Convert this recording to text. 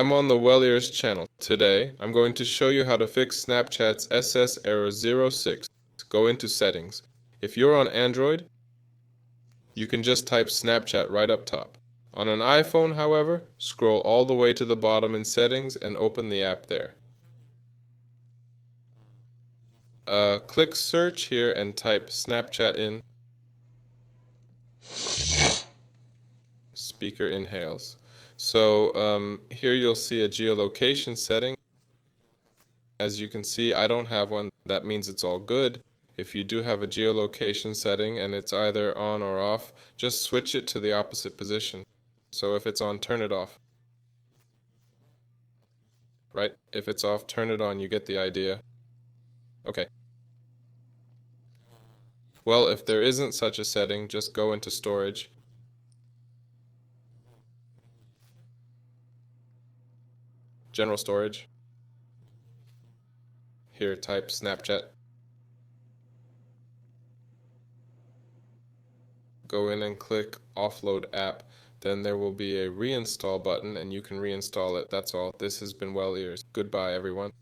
I'm on the Well channel. Today, I'm going to show you how to fix Snapchat's SS error 06. Go into Settings. If you're on Android, you can just type Snapchat right up top. On an iPhone, however, scroll all the way to the bottom in Settings and open the app there. Click Search here and type Snapchat in. Speaker inhales. So here you'll see a geolocation setting. As you can see, I don't have one. That means it's all good. If you do have a geolocation setting and it's either on or off, just switch it to the opposite position. So if it's on, turn it off. Right? If it's off, turn it on. You get the idea. Okay. Well, if there isn't such a setting, just go into Storage. General Storage. Here, type Snapchat. Go in and click Offload App. Then there will be a reinstall button and you can reinstall it. That's all. This has been Well Ears. Goodbye, everyone.